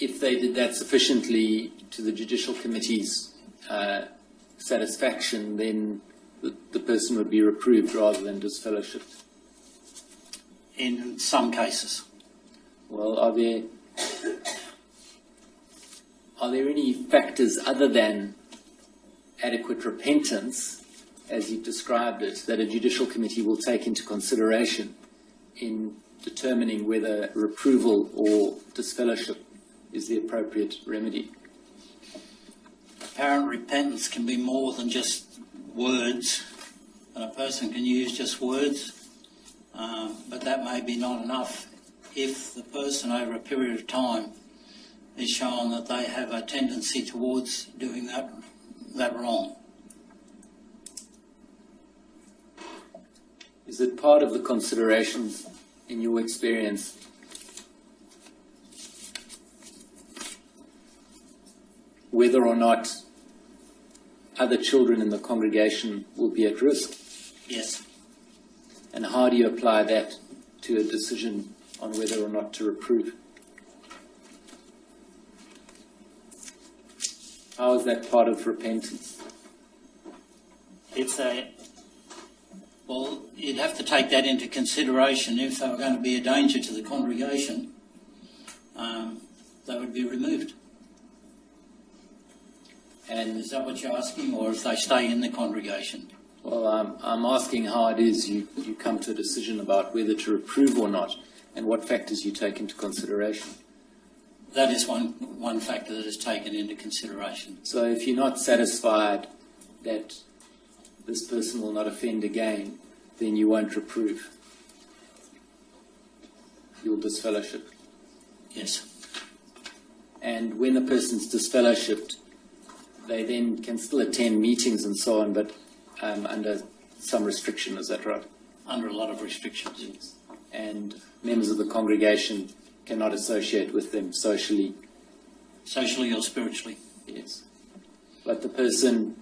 if they did that sufficiently to the Judicial Committee's satisfaction, then the person would be reproved rather than disfellowshipped. In some cases. Well, are there any factors other than adequate repentance, as you've described it, that a Judicial Committee will take into consideration in determining whether reproval or disfellowship is the appropriate remedy? Apparent repentance can be more than just words, and a person can use just words, but that may be not enough if the person over a period of time is shown that they have a tendency towards doing that wrong. Is it part of the considerations in your experience whether or not other children in the congregation will be at risk? Yes. And how do you apply that to a decision on whether or not to reprove? How is that part of repentance? Well, you'd have to take that into consideration. If they were going to be a danger to the congregation, they would be removed. And is that what you're asking, or if they stay in the congregation? Well, I'm asking how it is you come to a decision about whether to reprove or not, and what factors you take into consideration. That is one factor that is taken into consideration. So if you're not satisfied that this person will not offend again, then you won't reprove. You'll disfellowship. Yes. And when a person's disfellowshipped, they then can still attend meetings and so on, but under some restriction, is that right? Under a lot of restrictions. Yes. And members of the congregation cannot associate with them socially. Socially or spiritually. Yes. But the person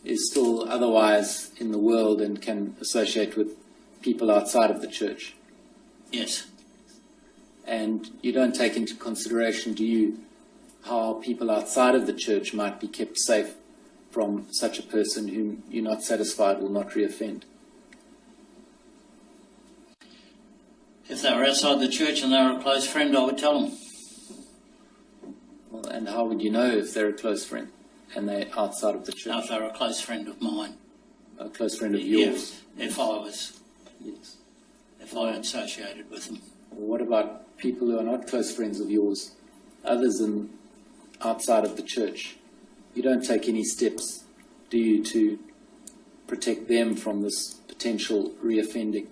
is still otherwise in the world and can associate with people outside of the church. Yes. And you don't take into consideration, do you, how people outside of the church might be kept safe from such a person whom you're not satisfied will not reoffend? If they were outside the church and they were a close friend, I would tell them. Well, and how would you know if they're a close friend and they're outside of the church? No, if they were a close friend of mine. A close friend of yours? If I was. Yes. If I associated with them. Well, what about people who are not close friends of yours, others outside of the church? You don't take any steps, do you, to protect them from this potential reoffending?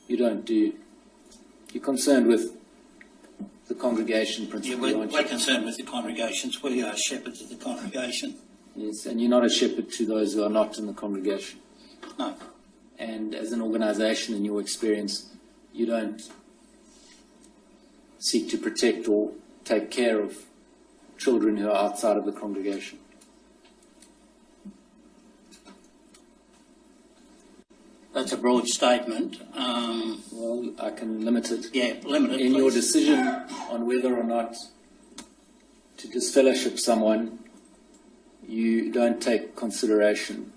You don't, do you? You're concerned with the congregation principally, aren't you? We're concerned with the congregations. We are shepherds of the congregation. Yes, and you're not a shepherd to those who are not in the congregation. No. And as an organisation, in your experience, you don't seek to protect or take care of children who are outside of the congregation. That's a broad statement. Well, I can limit it. Yeah, limit it, In please. your decision on whether or not to disfellowship someone, you don't take consideration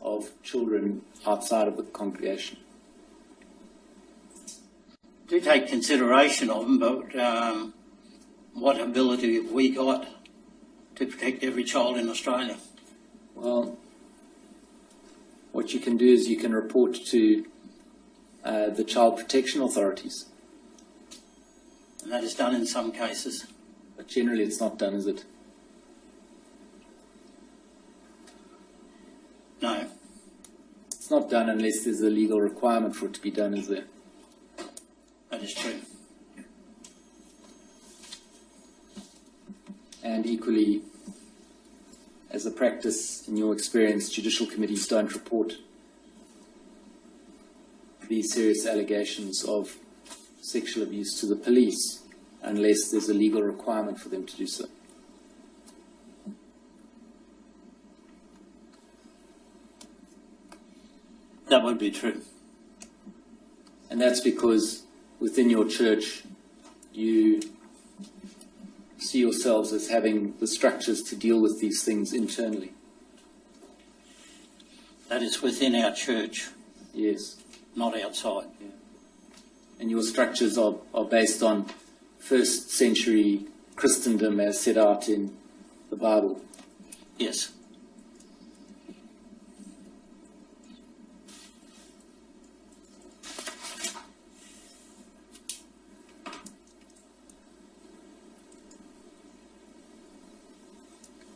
of children outside of the congregation. Do take consideration of them, but what ability have we got to protect every child in Australia? Well, what you can do is you can report to the child protection authorities. And that is done in some cases. But generally it's not done, is it? No. It's not done unless there's a legal requirement for it to be done, is there? That is true. And equally, as a practice, in your experience, judicial committees don't report these serious allegations of sexual abuse to the police unless there's a legal requirement for them to do so. That would be true. And that's because within your church you see yourselves as having the structures to deal with these things internally. That is within our church, Yes. not outside. And your structures are based on first century Christendom as set out in the Bible. Yes.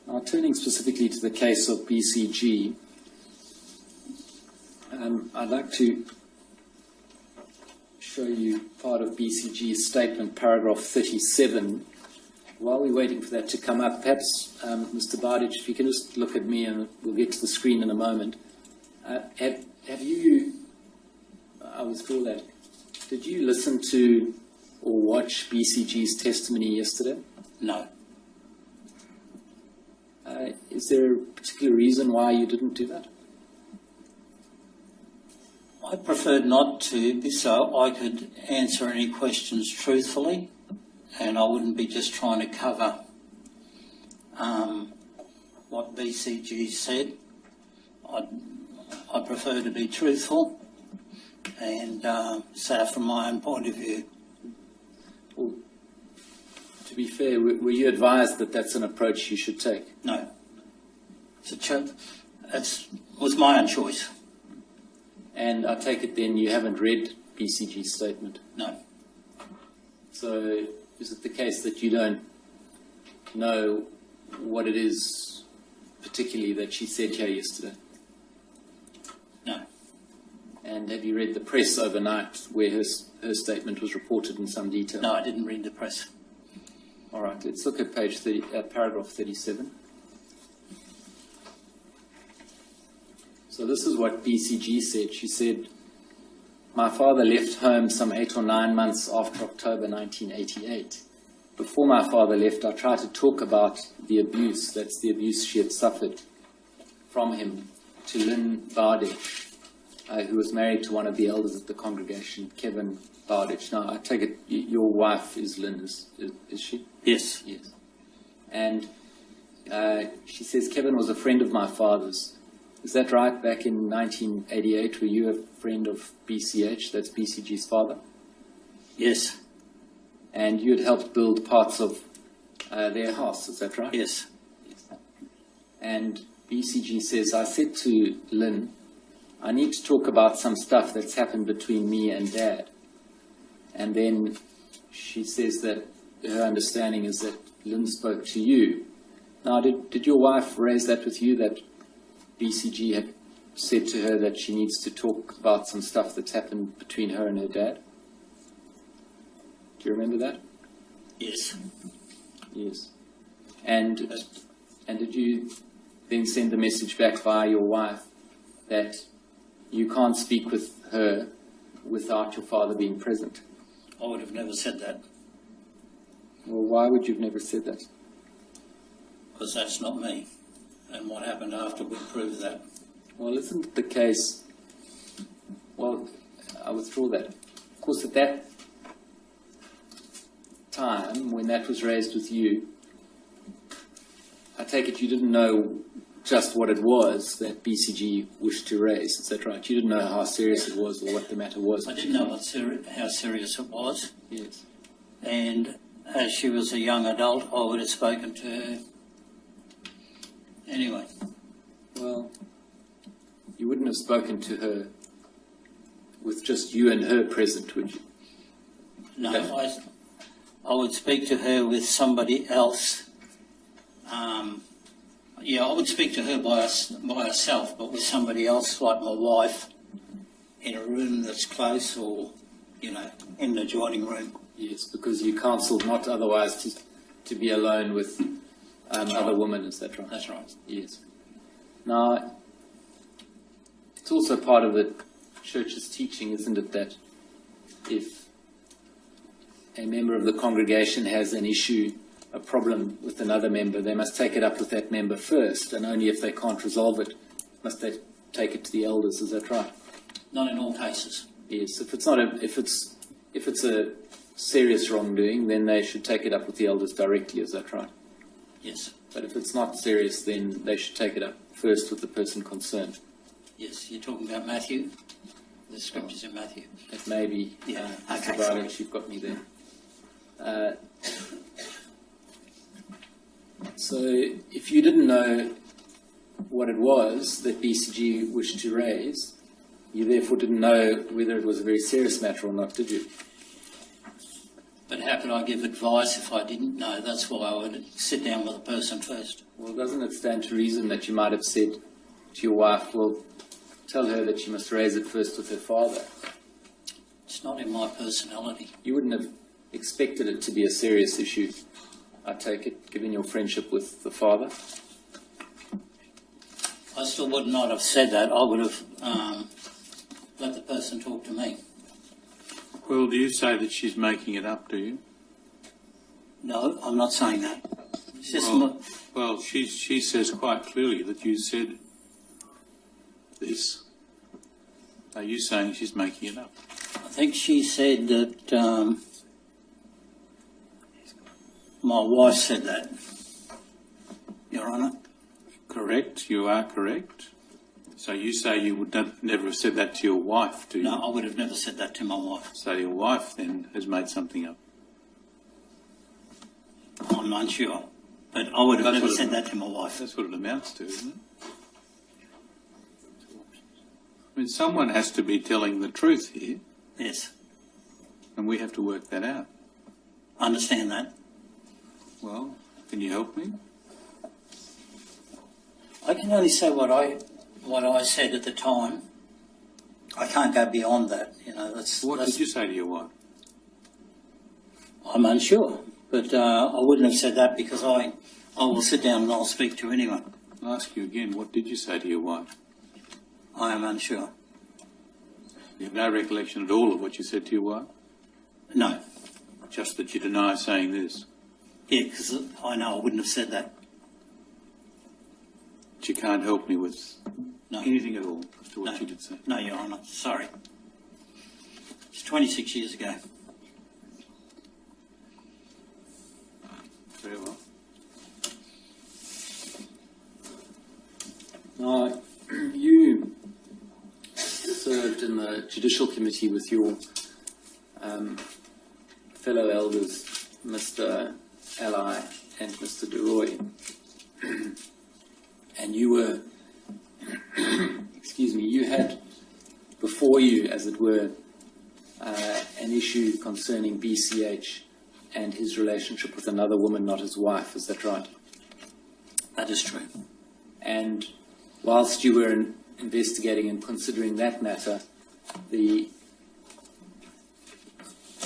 Now, turning specifically to the case of BCG, I'd like to show you part of BCG's statement, paragraph 37. While we're waiting for that to come up, perhaps, Mr. Bardich, if you can just look at me and we'll get to the screen in a moment. Have you, I withdraw that, did you listen to or watch BCG's testimony yesterday? No. Is there a particular reason why you didn't do that? I preferred not to, so I could answer any questions truthfully, and I wouldn't be just trying to cover what BCG said. I prefer to be truthful and say it from my own point of view. Well, to be fair, were you advised that that's an approach you should take? No. It was my own choice. And I take it then you haven't read BCG's statement? No. So is it the case that you don't know what it is particularly that she said here yesterday? No. And have you read the press overnight where her statement was reported in some detail? No, I didn't read the press. All right, let's look at page 30, paragraph 37. So this is what BCG said. She said, "My father left home some 8 or 9 months after October 1988. Before my father left, I tried to talk about the abuse, that's the abuse she had suffered from him, to Lynn Bardich, who was married to one of the elders at the congregation, Kevin Bardich." Now, I take it your wife is Lynn, is she? Yes. Yes. And she says, "Kevin was a friend of my father's." Is that right? Back in 1988, were you a friend of BCH, that's BCG's father? Yes. And you had helped build parts of their house, is that right? Yes. Yes. And BCG says, "I said to Lynn, I need to talk about some stuff that's happened between me and Dad." And then she says that her understanding is that Lynn spoke to you. Now, did your wife raise that with you, that BCG had said to her that she needs to talk about some stuff that's happened between her and her dad? Do you remember that? Yes. Yes. And did you then send the message back via your wife that you can't speak with her without your father being present? I would have never said that. Well, why would you have never said that? Because that's not me. And what happened after would prove that. Well, isn't it the case? Well, I withdraw that. Of course, at that time, when that was raised with you, I take it you didn't know just what it was that BCG wished to raise. Is that right? You didn't know how serious it was or what the matter was. I didn't know how serious it was. Yes. And as she was a young adult, I would have spoken to her anyway. Well, you wouldn't have spoken to her with just you and her present, would you? No, I would speak to her with somebody else. I would speak to her by herself, but with somebody else, like my wife, in a room that's close or, in the adjoining room. Yes, because you counselled not otherwise to be alone with other women, is that right? That's right. Yes. Now, it's also part of the church's teaching, isn't it, that if a member of the congregation has an issue, a problem with another member, they must take it up with that member first, and only if they can't resolve it must they take it to the elders. Is that right? Not in all cases. Yes, if it's a serious wrongdoing, then they should take it up with the elders directly. Is that right? Yes. But if it's not serious, then they should take it up first with the person concerned. Yes, you're talking about Matthew? The scriptures in Matthew. It may be. Yeah, Mr. okay, Broderick, sorry. you've got me there. So if you didn't know what it was that BCG wished to raise, you therefore didn't know whether it was a very serious matter or not, did you? But how could I give advice if I didn't know? That's why I would sit down with a person first. Well, doesn't it stand to reason that you might have said to your wife, well, tell her that she must raise it first with her father? It's not in my personality. You wouldn't have expected it to be a serious issue, I take it, given your friendship with the father? I still would not have said that. I would have let the person talk to me. Well, do you say that she's making it up, do you? No, I'm not saying that. It's just Well, she says quite clearly that you said this. Are you saying she's making it up? I think she said that my wife said that, Your Honour. Correct, you are correct. So you say you would never have said that to your wife, do you? No, I would have never said that to my wife. So your wife then has made something up. I'm unsure. But I would have never said that to my wife. That's what it amounts to, isn't it? I mean, someone has to be telling the truth here, Yes, and we have to work that out. I understand that. Well, can you help me? I can only say what I said at the time. I can't go beyond that. You know, What did you say to your wife? I'm unsure, but I wouldn't have said that because I will sit down and I'll speak to anyone. I'll ask you again, what did you say to your wife? I am unsure. You have no recollection at all of what you said to your wife? No. Just that you deny saying this? Yeah, because I know I wouldn't have said that. But you can't help me with No. anything at all as to what No. you did say? No, Your Honour. Sorry. It's 26 years ago. Very well. Now, you served in the Judicial Committee with your fellow elders, Mr. Ally and Mr. DeRoy, and you were, excuse me, you had before you, as it were, an issue concerning BCH and his relationship with another woman, not his wife. Is that right? That is true. And whilst you were investigating and considering that matter, the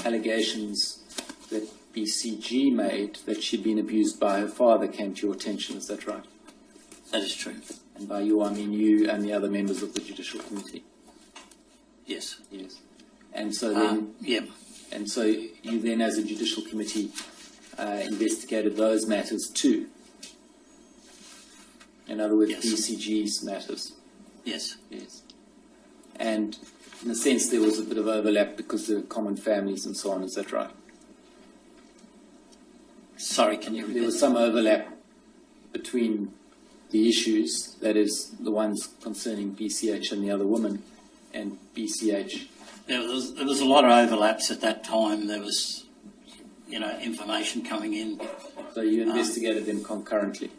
allegations that BCG made that she'd been abused by her father came to your attention. Is that right? That is true. And by you, I mean you and the other members of the Judicial Committee. Yes. Yes. And so then, Yeah. and so you then, as a Judicial Committee, investigated those matters too. In other words, Yes. BCG's matters. Yes. Yes. And in a sense, there was a bit of overlap because there were common families and so on. Is that right? Sorry, can you There repeat? was some overlap between the issues, that is, the ones concerning BCH and the other woman, and BCH. There was a lot of overlaps at that time. There was, information coming in. So you investigated them concurrently?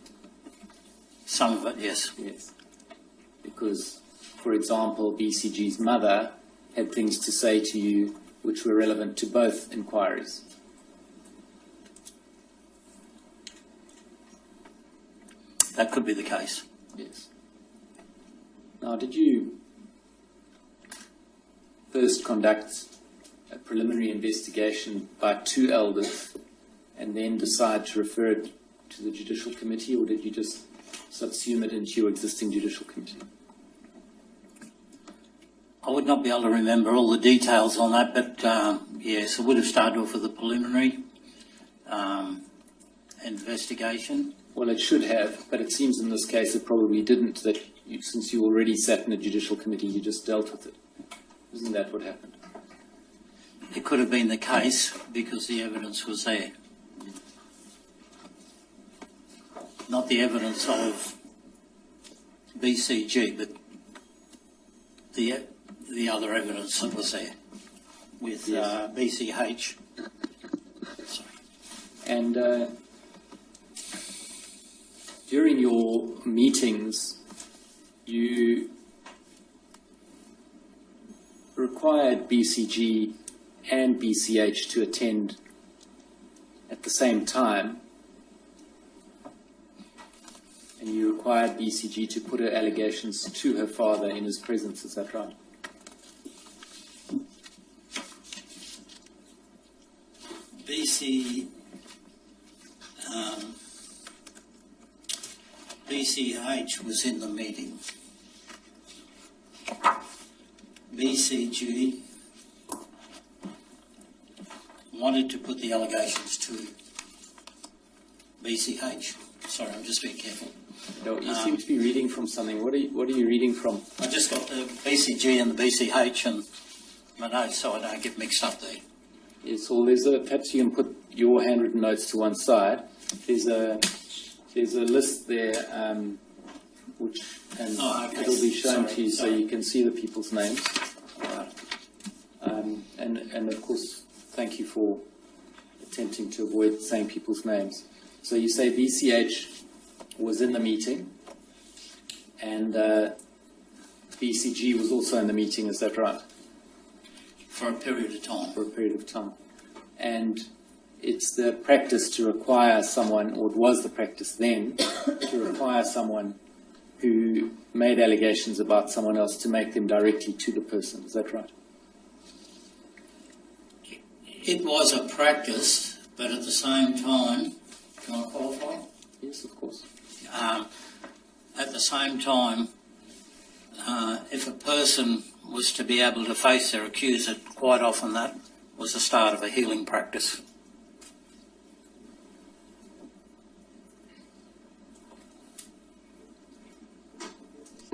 Some of it, yes. Yes. Because, for example, BCG's mother had things to say to you which were relevant to both inquiries. That could be the case. Yes. Now, did you first conduct a preliminary investigation by two elders and then decide to refer it to the Judicial Committee, or did you just subsume it into your existing Judicial Committee? I would not be able to remember all the details on that, but yes, I would have started off with a preliminary investigation. Well, it should have, but it seems in this case it probably didn't, that you, since you already sat in a Judicial Committee, you just dealt with it. Isn't that what happened? It could have been the case because the evidence was there. Not the evidence of BCG, but the other evidence that was there with Yes. BCH. Sorry. And during your meetings, you required BCG and BCH to attend at the same time, and you required BCG to put her allegations to her father in his presence. Is that right? BCH was in the meeting. BCG wanted to put the allegations to BCH. Sorry, I'm just being careful. No, you seem to be reading from something. What are you reading from? I just got the BCG and the BCH and my notes so I don't get mixed up there. Yes, well, perhaps you can put your handwritten notes to one side. There's a list there, which okay. it'll be shown Sorry, to you so sorry. you can see the people's names. And of course, thank you for attempting to avoid saying people's names. So you say BCH was in the meeting, and BCG was also in the meeting. Is that right? For a period of time. For a period of time. And it's the practice to require someone, or it was the practice then, to require someone who made allegations about someone else to make them directly to the person. Is that right? It was a practice, but at the same time, can I qualify? Yes, of course. At the same time, if a person was to be able to face their accuser, quite often that was the start of a healing practice.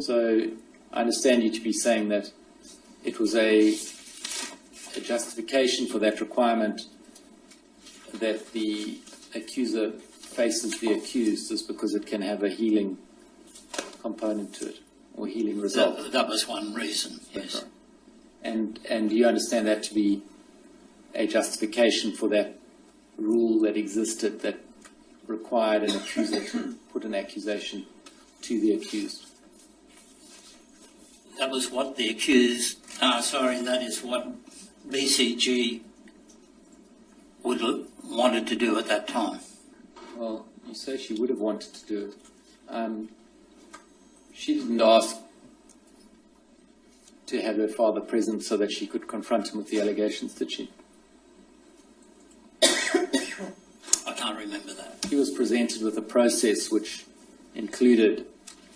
So I understand you to be saying that it was a justification for that requirement that the accuser faces the accused is because it can have a healing component to it, or healing result. That was one reason, yes. Right. And do you understand that to be a justification for that rule that existed that required an accuser to put an accusation to the accused? That was what the accused, that is what BCG wanted to do at that time. Well, you say she would have wanted to do it. She didn't ask to have her father present so that she could confront him with the allegations, did she? I can't remember that. She was presented with a process which included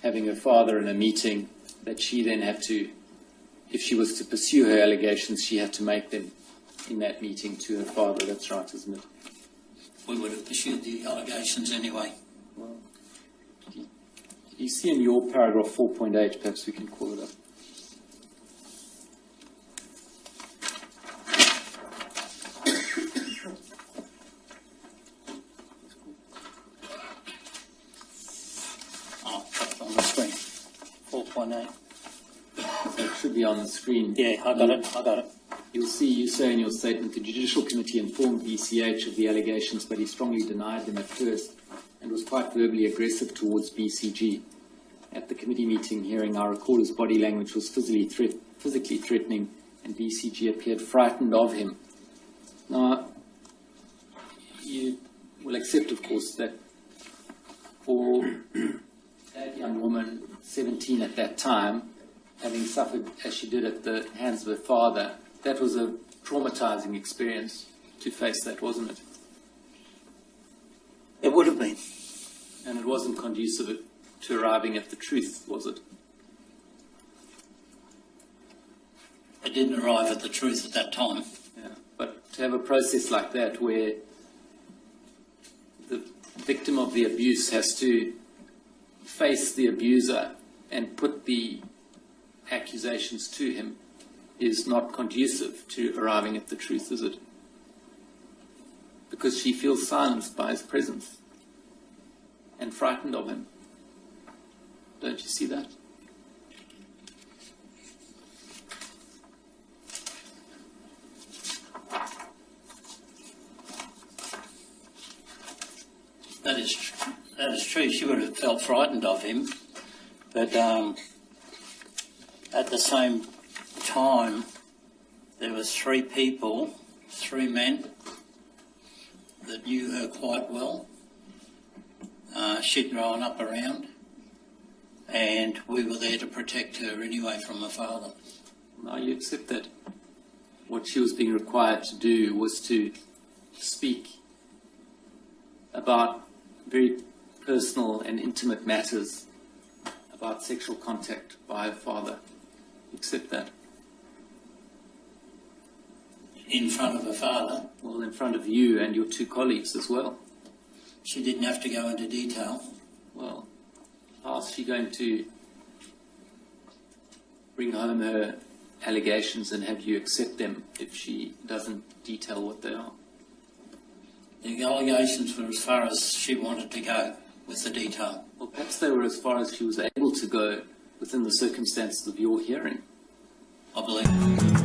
having her father in a meeting that she then had to, if she was to pursue her allegations, she had to make them in that meeting to her father. That's right, isn't it? We would have pursued the allegations anyway. Well, you see in your paragraph 4.8, perhaps we can call it up. Oh, that's on the screen. 4.8. So it should be on the screen. Yeah, I got it. You'll see, you say in your statement, the Judicial Committee informed BCH of the allegations, but he strongly denied them at first and was quite verbally aggressive towards BCG. At the committee meeting hearing, I recall his body language was physically threatening, and BCG appeared frightened of him. Now, you will accept, of course, that for that young woman, 17 at that time, having suffered as she did at the hands of her father, that was a traumatizing experience to face that, wasn't it? It would have been. And it wasn't conducive to arriving at the truth, was it? It didn't arrive at the truth at that time. Yeah. But to have a process like that where the victim of the abuse has to face the abuser and put the accusations to him, is not conducive to arriving at the truth, is it? Because she feels silenced by his presence and frightened of him. Don't you see that? That is true. She would have felt frightened of him, but at the same time, there was 3 people, 3 men that knew her quite well. She'd grown up around, and we were there to protect her anyway from her father. Now you accept that what she was being required to do was to speak about very personal and intimate matters about sexual contact by her father. You accept that? In front of her father. Well, in front of you and your 2 colleagues as well. She didn't have to go into detail. Well, how's she going to bring home her allegations and have you accept them if she doesn't detail what they are? The allegations were as far as she wanted to go with the detail. Well, perhaps they were as far as she was able to go within the circumstances of your hearing. I believe.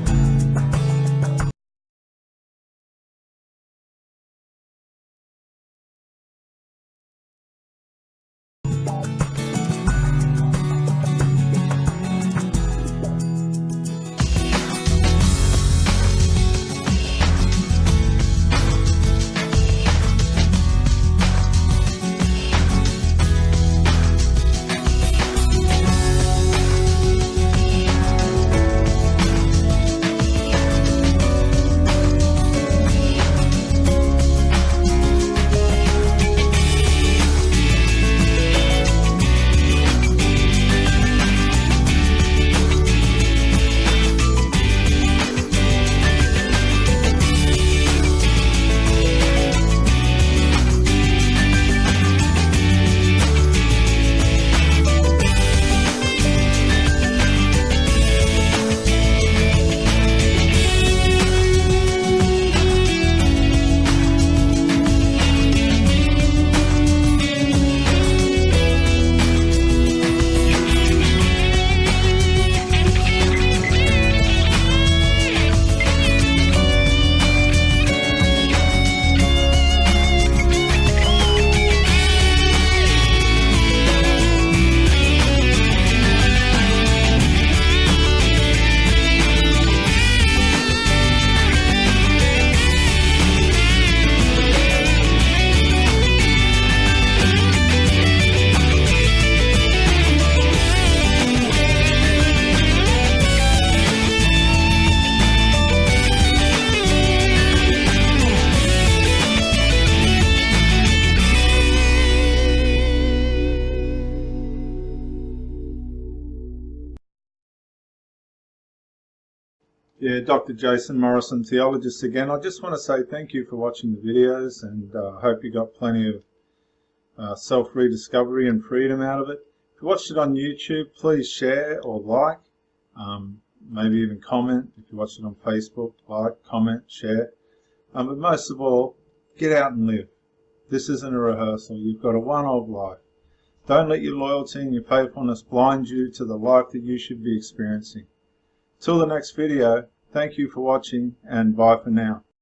Yeah, Dr. Jason Morrison, theologist again. I just want to say thank you for watching the videos, and I hope you got plenty of self-rediscovery and freedom out of it. If you watched it on YouTube, please share or like, maybe even comment. If you watched it on Facebook, like, comment, share. But most of all, get out and live. This isn't a rehearsal. You've got a one-off life. Don't let your loyalty and your faithfulness blind you to the life that you should be experiencing. Till the next video, thank you for watching, and bye for now.